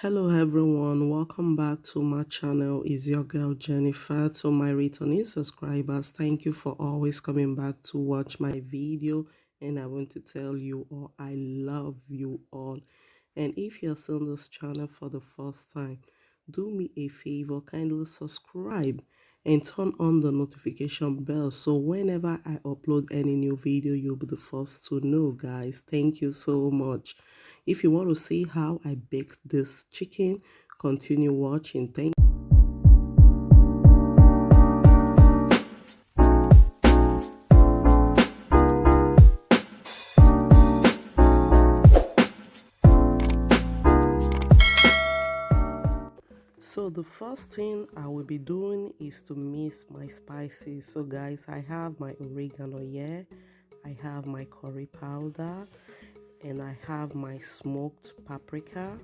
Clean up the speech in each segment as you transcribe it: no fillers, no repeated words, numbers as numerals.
Hello everyone, welcome back to my channel. Is your girl Jennifer. To my returning subscribers, thank you for always coming back to watch my video, and I want to tell you all I love you all. And if you're seeing this channel for the first time, do me a favor, kindly subscribe and turn on the notification bell so whenever I upload any new video, you'll be the first to know, guys. Thank you so much. If you want to see how I baked this chicken, continue watching. Thank you. So the first thing I will be doing is to mix my spices. So guys, I have my oregano here, I have my curry powder, and I have my smoked paprika.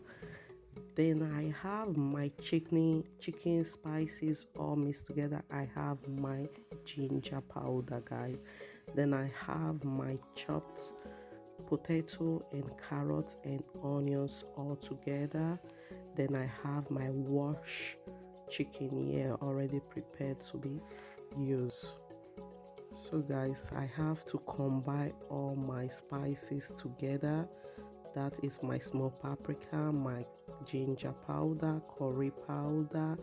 Then I have my chicken spices all mixed together. I have my ginger powder, guys. Then I have my chopped potato and carrots and onions all together. Then I have my washed chicken here already prepared to be used. So guys, I have to combine all my spices together. That is my smoked paprika, my ginger powder, curry powder.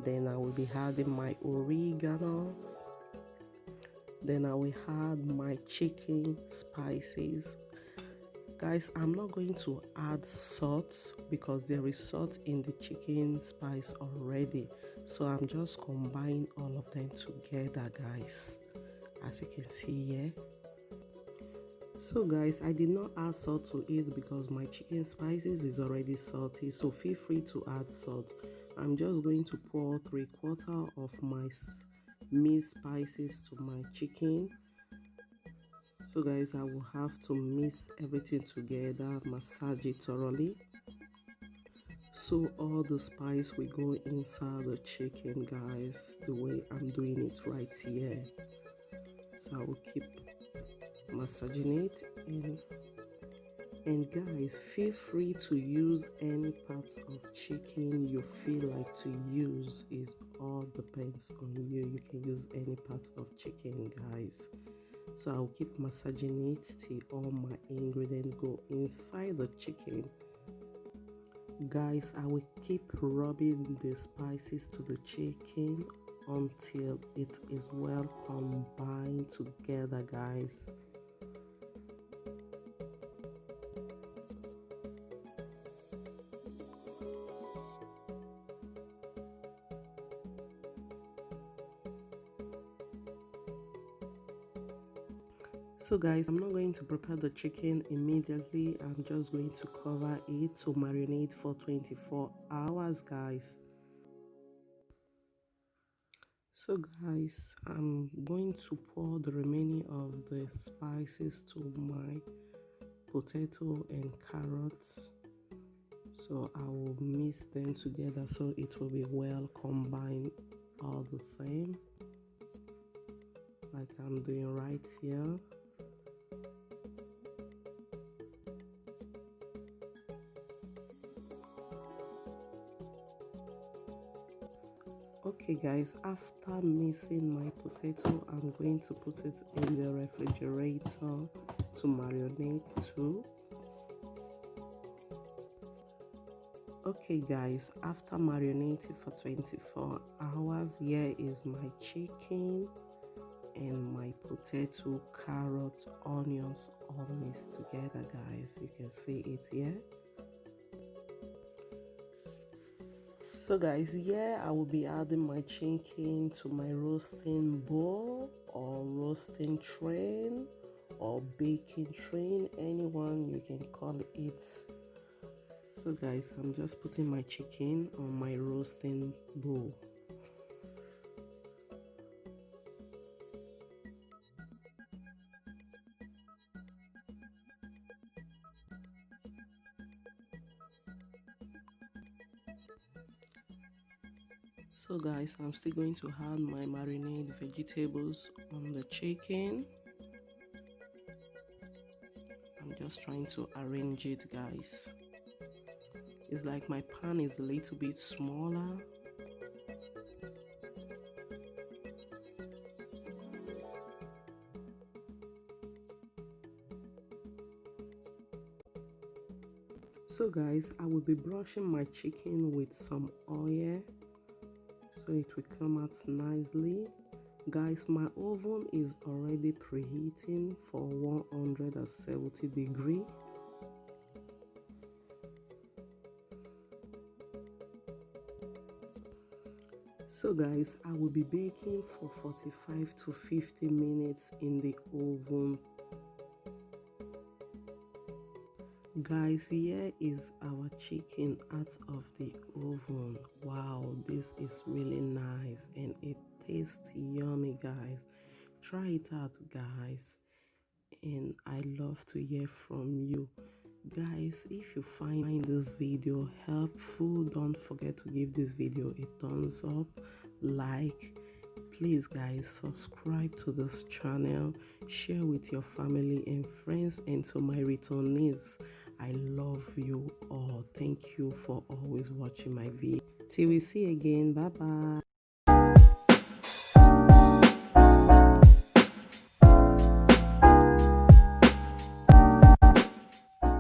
Then I will be adding my oregano. Then I will add my chicken spices. Guys, I'm not going to add salt because there is salt in the chicken spice already. So I'm just combining all of them together, guys, as you can see here. So guys, I did not add salt to it because my chicken spices is already salty, so feel free to add salt. I'm just going to pour 3/4 of my mixed spices to my chicken. So guys, I will have to mix everything together, massage it thoroughly, so all the spice will go inside the chicken, guys, the way I'm doing it right here. So I will keep massaging it in. And guys, feel free to use any parts of chicken you feel like to use. It all depends on you. You can use any part of chicken, guys. So I'll keep massaging it till all my ingredients go inside the chicken. Guys, I will keep rubbing the spices to the chicken until it is well combined together, guys. So guys, I'm not going to prepare the chicken immediately. I'm just going to cover it to marinate for 24 hours, guys. So guys, I'm going to pour the remaining of the spices to my potato and carrots. So I will mix them together so it will be well combined all the same, like I'm doing right here. Okay guys, after mixing my potato, I'm going to put it in the refrigerator to marinate too. Okay guys, after marinating for 24 hours, here is my chicken and my potato, carrots, onions all mixed together, guys. You can see it here. So guys, here I will be adding my chicken to my roasting bowl or roasting train or baking train, anyone you can call it. So guys, I'm just putting my chicken on my roasting bowl. So guys, I'm still going to add my marinade vegetables on the chicken. I'm just trying to arrange it, guys. It's like my pan is a little bit smaller. So guys, I will be brushing my chicken with some oil so it will come out nicely. Guys, my oven is already preheating for 170 degrees. So guys, I will be baking for 45 to 50 minutes in the oven. Guys, here is our chicken out of the oven. Wow, this is really nice and it tastes yummy, guys. Try it out, guys, and I love to hear from you. Guys, if you find this video helpful, don't forget to give this video a thumbs up, like. Please guys, subscribe to this channel, share with your family and friends, and to my returnees, I love you all. Thank you for always watching my video. Till we see again, bye bye.